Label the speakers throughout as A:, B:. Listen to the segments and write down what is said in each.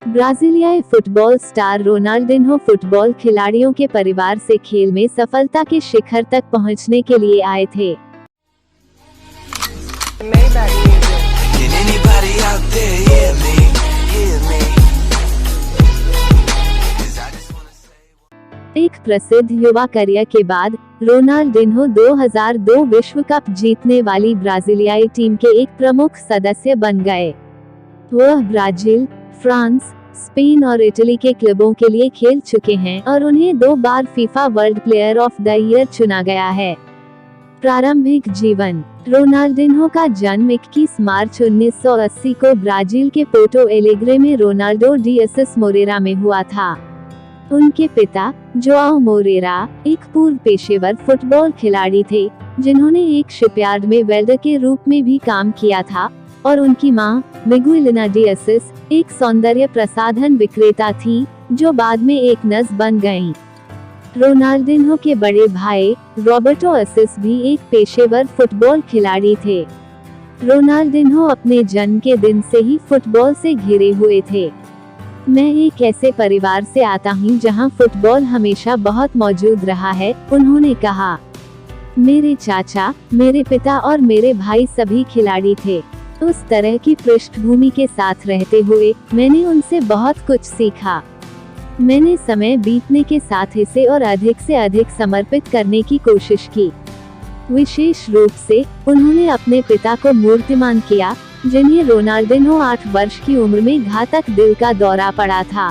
A: ब्राजीलियाई football star Ronaldinho football खिलाड़ियों के परिवार से खेल में सफलता के शिखर तक पहुंचने के लिए आए थे। एक प्रसिद्ध युवा करियर के बाद रोनाल्डिन्हो 2002 विश्व कप जीतने वाली ब्राजीलियाई टीम के एक प्रमुख सदस्य बन गए। वह ब्राजील, फ्रांस, स्पेन और इटली के क्लबों के लिए खेल चुके हैं और उन्हें 2 बार FIFA world player of the year चुना गया है। प्रारंभिक जीवन। रोनाल्डिन्हो का जन्म 21 मार्च 1980 को ब्राजील के पोर्टो एलेग्रे में रोनाल्डो डी असिस मोरेरा में हुआ था। उनके पिता जोआओ मोरेरा एक पूर्व पेशेवर फुटबॉल खिलाड़ी थे, जिन्होंने एक शिपयार्ड में वेल्डर के रूप में भी काम किया था, और उनकी मां मिगुएलिना डी असिस एक सौंदर्य प्रसाधन विक्रेता थी, जो बाद में एक नर्स बन गईं। रोनाल्डिन्हो के बड़े भाई रॉबर्टो असिस भी एक पेशेवर फुटबॉल खिलाड़ी थे। रोनाल्डिन्हो अपने जन्म के दिन से ही फुटबॉल से घिरे हुए थे। मैं एक ऐसे परिवार से आता हूँ जहाँ फुटबॉल हमेशा बहुत मौजूद रहा है, उन्होंने कहा। मेरे चाचा, मेरे पिता और मेरे भाई सभी खिलाड़ी थे। उस तरह की पृष्ठभूमि के साथ रहते हुए मैंने उनसे बहुत कुछ सीखा। मैंने समय बीतने के साथ इसे और अधिक से अधिक समर्पित करने की कोशिश की। विशेष रूप से उन्होंने अपने पिता को मूर्तिमान किया, जिन्हें रोनाल्डिन्हो 8 वर्ष की उम्र में घातक दिल का दौरा पड़ा था।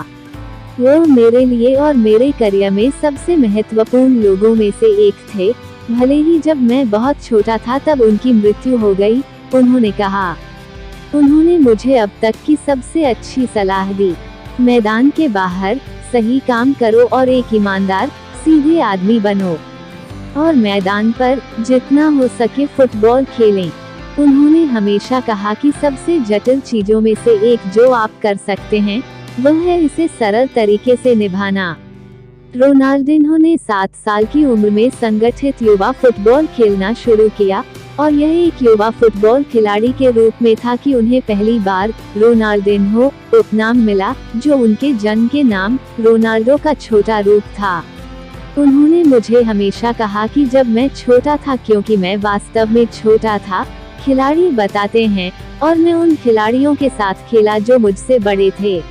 A: वो मेरे लिए और मेरे करियर में सबसे महत्वपूर्ण लोगों में से एक थे, भले ही जब मैं बहुत छोटा था तब उनकी मृत्यु हो गई, उन्होंने कहा। उन्होंने मुझे अब तक की सबसे अच्छी सलाह दी। मैदान के बाहर सही काम करो और एक ईमानदार, सीधे आदमी बनो, और मैदान पर जितना हो सके फुटबॉल खेलें। उन्होंने हमेशा कहा कि सबसे जटिल चीजों में से एक जो आप कर सकते हैं, वह है इसे सरल तरीके से निभाना। रोनाल्डिन्हो ने 7 साल की उम्र में संगठित युवा फुटबॉल खेलना शुरू किया, और यह एक युवा फुटबॉल खिलाड़ी के रूप में था कि उन्हें पहली बार रोनाल्डिन्हो उपनाम मिला, जो उनके जन्म के नाम रोनाल्डो का छोटा रूप था। उन्होंने मुझे हमेशा कहा कि जब मैं छोटा था, क्योंकि मैं वास्तव में छोटा था, खिलाड़ी बताते हैं, और मैं उन खिलाड़ियों के साथ खेला जो मुझसे बड़े थे।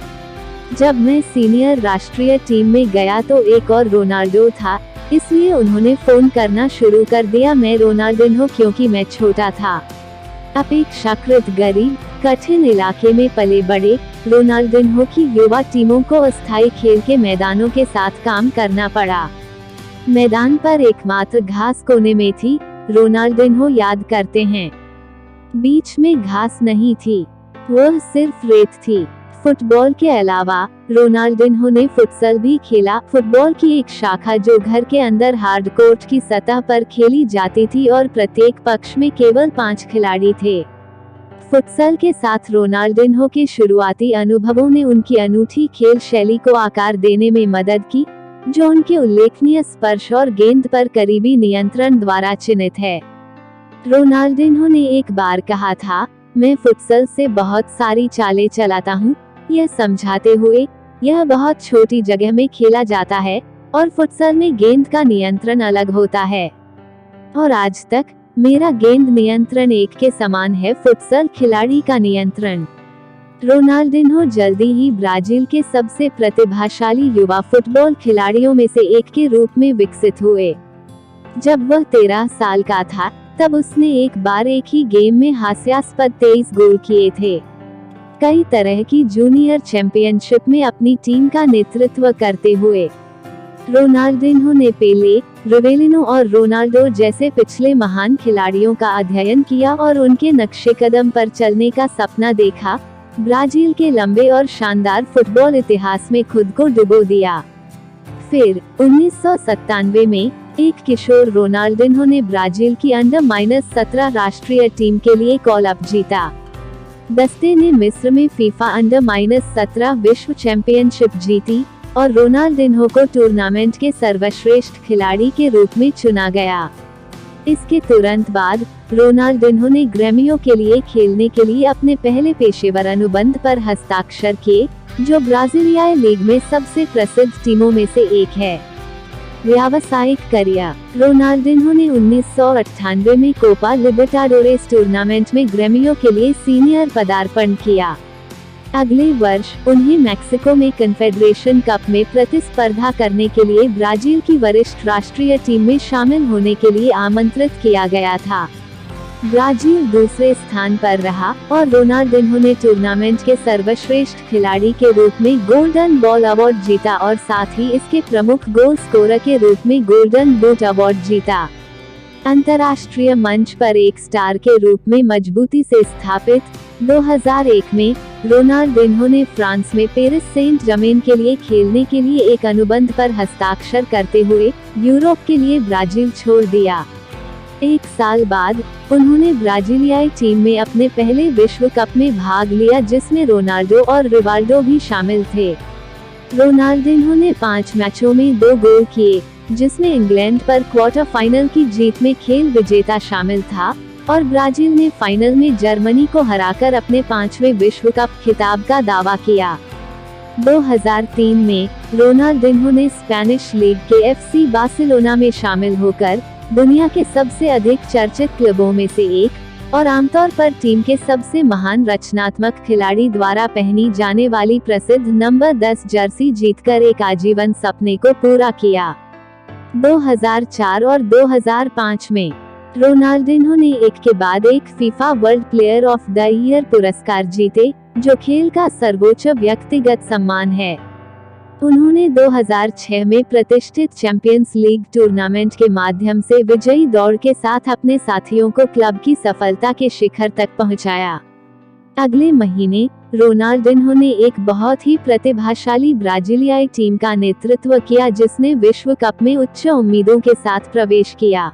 A: जब मैं सीनियर राष्ट्रीय टीम में गया तो एक और रोनाल्डो था, इसलिए उन्होंने फोन करना शुरू कर दिया मैं रोनाल्डिन्हो, क्योंकि मैं छोटा था। अपेक्षाकृत गरीब, कठिन इलाके में पले बड़े रोनाल्डिन्हो की युवा टीमों को अस्थायी खेल के मैदानों के साथ काम करना पड़ा। मैदान पर एकमात्र घास कोने में थी, रोनाल्डिन्हो याद करते हैं। बीच में घास नहीं थी, वह सिर्फ रेत थी। फुटबॉल के अलावा रोनाल्डिन्हो ने फुटसल भी खेला, फुटबॉल की एक शाखा जो घर के अंदर हार्ड कोर्ट की सतह पर खेली जाती थी और प्रत्येक पक्ष में केवल 5 खिलाड़ी थे। फुटसल के साथ रोनाल्डिन्हो के शुरुआती अनुभवों ने उनकी अनूठी खेल शैली को आकार देने में मदद की, जो उनके उल्लेखनीय स्पर्श और गेंद पर करीबी नियंत्रण द्वारा चिन्हित है। रोनाल्डिन्हो ने एक बार कहा था, मैं फुटसल से बहुत सारी चालें चलाता हूँ, यह समझाते हुए यह बहुत छोटी जगह में खेला जाता है और फुटसल में गेंद का नियंत्रण अलग होता है, और आज तक मेरा गेंद नियंत्रण एक के समान है फुटसल खिलाड़ी का नियंत्रण। रोनाल्डिन्हो जल्दी ही ब्राजील के सबसे प्रतिभाशाली युवा फुटबॉल खिलाड़ियों में से एक के रूप में विकसित हुए। जब वह 13 साल का था, तब उसने एक बार एक ही गेम में हास्यास्पद 23 गोल किए थे। कई तरह की जूनियर चैंपियनशिप में अपनी टीम का नेतृत्व करते हुए रोनाल्डिन्हो ने पेले, रिवेलिनो और रोनाल्डो जैसे पिछले महान खिलाड़ियों का अध्ययन किया और उनके नक्शे कदम पर चलने का सपना देखा। ब्राजील के लंबे और शानदार फुटबॉल इतिहास में खुद को डुबो दिया। फिर 1997 में एक किशोर रोनाल्डिन्हो ने ब्राजील की अंडर-17 राष्ट्रीय टीम के लिए कॉल अप जीता। दस्ते ने मिस्र में फीफा अंडर-17 विश्व चैंपियनशिप जीती और रोनाल्डिन्हो को टूर्नामेंट के सर्वश्रेष्ठ खिलाड़ी के रूप में चुना गया। इसके तुरंत बाद रोनाल्डिन्हो ने ग्रैमियों के लिए खेलने के लिए अपने पहले पेशेवर अनुबंध पर हस्ताक्षर किए, जो ब्राजीलियाई लीग में सबसे प्रसिद्ध टीमों में से एक है। व्यावसायिक करियर। रोनाल्डिन्हो ने 1998 में कोपा लिबर्टाडोरेस टूर्नामेंट में ग्रेमियो के लिए सीनियर पदार्पण किया। अगले वर्ष उन्हें मैक्सिको में कन्फेडरेशन कप में प्रतिस्पर्धा करने के लिए ब्राजील की वरिष्ठ राष्ट्रीय टीम में शामिल होने के लिए आमंत्रित किया गया था। ब्राजील दूसरे स्थान पर रहा और रोनाल्डिन्हो ने टूर्नामेंट के सर्वश्रेष्ठ खिलाड़ी के रूप में गोल्डन बॉल अवार्ड जीता और साथ ही इसके प्रमुख गोल स्कोरर के रूप में गोल्डन बूट अवार्ड जीता। अंतर्राष्ट्रीय मंच पर एक स्टार के रूप में मजबूती से स्थापित 2001 में रोनाल्डिन्हो ने फ्रांस में पेरिस सेंट जर्मेन के लिए खेलने के लिए एक अनुबंध पर हस्ताक्षर करते हुए यूरोप के लिए ब्राजील छोड़ दिया। एक साल बाद उन्होंने ब्राजीलियाई टीम में अपने पहले विश्व कप में भाग लिया जिसमें रोनाल्डो और रिवाल्डो भी शामिल थे। रोनाल्डिन्हो ने 5 मैचों में 2 गोल किए, जिसमें इंग्लैंड पर क्वार्टर फाइनल की जीत में खेल विजेता शामिल था और ब्राजील ने फाइनल में जर्मनी को हराकर अपने 5वें विश्व कप खिताब का दावा किया। 2003 में रोनाल्डिन्हो ने स्पेनिश लीग के FC बार्सिलोना में शामिल होकर दुनिया के सबसे अधिक चर्चित क्लबों में से एक और आमतौर पर टीम के सबसे महान रचनात्मक खिलाड़ी द्वारा पहनी जाने वाली प्रसिद्ध नंबर 10 जर्सी जीतकर एक आजीवन सपने को पूरा किया। 2004 और 2005 में रोनाल्डिन्हो ने एक के बाद एक FIFA world player of the year पुरस्कार जीते, जो खेल का सर्वोच्च व्यक्तिगत सम्मान है। उन्होंने 2006 में प्रतिष्ठित चैंपियंस लीग टूर्नामेंट के माध्यम से विजयी दौड़ के साथ अपने साथियों को क्लब की सफलता के शिखर तक पहुंचाया। अगले महीने रोनाल्डिन्हो ने एक बहुत ही प्रतिभाशाली ब्राजीलियाई टीम का नेतृत्व किया जिसने विश्व कप में उच्च उम्मीदों के साथ प्रवेश किया।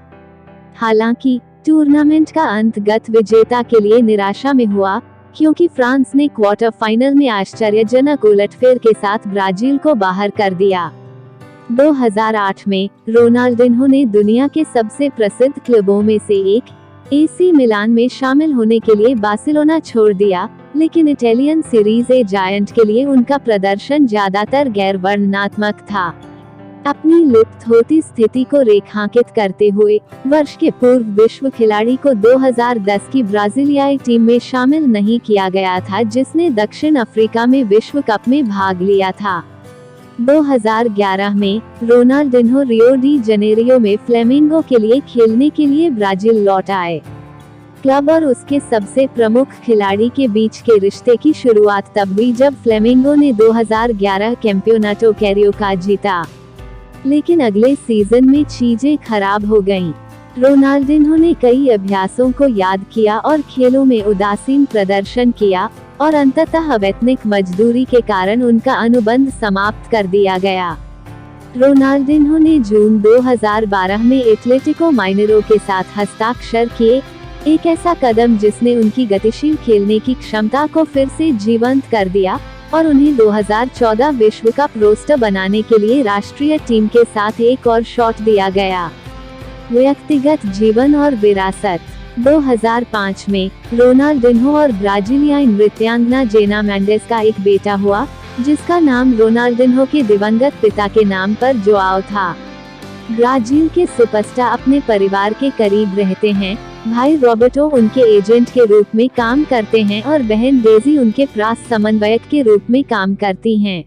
A: हालांकि टूर्नामेंट का अंतगत विजेता के लिए निराशा में हुआ, क्योंकि फ्रांस ने क्वार्टर फाइनल में आश्चर्यजनक उलटफेर के साथ ब्राजील को बाहर कर दिया। 2008 में रोनाल्डिन्हो ने दुनिया के सबसे प्रसिद्ध क्लबों में से एक AC मिलान में शामिल होने के लिए बार्सिलोना छोड़ दिया, लेकिन इटालियन सीरीज ए जायंट के लिए उनका प्रदर्शन ज्यादातर गैर वर्णनात्मक था। अपनी लुप्त होती स्थिति को रेखांकित करते हुए वर्ष के पूर्व विश्व खिलाड़ी को 2010 की ब्राजीलियाई टीम में शामिल नहीं किया गया था, जिसने दक्षिण अफ्रीका में विश्व कप में भाग लिया था। 2011 में रोनाल्डिन्हो रियो डी जनेरियो में फ्लेमिंगो के लिए खेलने के लिए ब्राजील लौट आए। क्लब और उसके सबसे प्रमुख खिलाड़ी के बीच के रिश्ते की शुरुआत तब हुई जब फ्लेमिंगो ने 2011 कैंपियोनाटो कैरियोका जीता, लेकिन अगले सीजन में चीजें खराब हो गईं। रोनाल्डिन्हो ने कई अभ्यासों को याद किया और खेलों में उदासीन प्रदर्शन किया और अंततः अवैतनिक मजदूरी के कारण उनका अनुबंध समाप्त कर दिया गया। रोनाल्डिन्हो ने जून 2012 में एटलेटिको माइनेरो के साथ हस्ताक्षर किए, एक ऐसा कदम जिसने उनकी गतिशील खेलने की क्षमता को फिर से जीवंत कर दिया और उन्हें 2014 विश्व कप रोस्टर बनाने के लिए राष्ट्रीय टीम के साथ एक और शॉट दिया गया। व्यक्तिगत जीवन और विरासत। 2005 में रोनाल्डिन्हो और ब्राजीलियाई नृत्यांगना जेना मेंडेस का एक बेटा हुआ, जिसका नाम रोनाल्डिन्हो के दिवंगत पिता के नाम पर जोआओ था। ब्राजील के सुपरस्टार अपने परिवार के करीब रहते हैं। भाई रॉबर्टो उनके एजेंट के रूप में काम करते हैं और बहन डेजी उनके प्रास समन्वयक के रूप में काम करती हैं।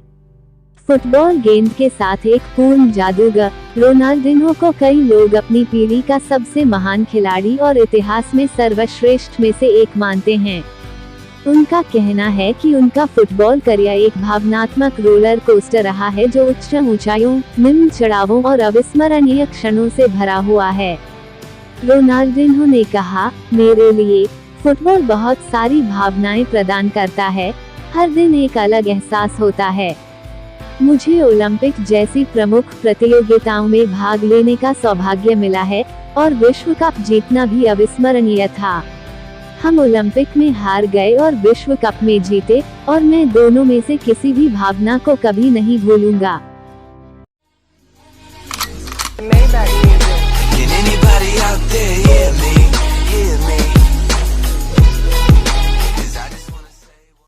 A: फुटबॉल गेंद के साथ एक पूर्ण जादूगर, रोनाल्डिन्हो को कई लोग अपनी पीढ़ी का सबसे महान खिलाड़ी और इतिहास में सर्वश्रेष्ठ में से एक मानते हैं। उनका कहना है कि उनका फुटबॉल करियर एक भावनात्मक रोलर कोस्टर रहा है जो उच्च ऊंचाइयों, निम्न चढ़ावों और अविस्मरणीय क्षणों से भरा हुआ है। रोनाल्डिन्हो ने कहा, मेरे लिए फुटबॉल बहुत सारी भावनाएं प्रदान करता है, हर दिन एक अलग एहसास होता है। मुझे ओलंपिक जैसी प्रमुख प्रतियोगिताओं में भाग लेने का सौभाग्य मिला है और विश्व कप जीतना भी अविस्मरणीय था। हम ओलंपिक में हार गए और विश्व कप में जीते और मैं दोनों में से किसी भी भावना को कभी नहीं भूलूंगा।
B: Can anybody out there hear me? Hear me?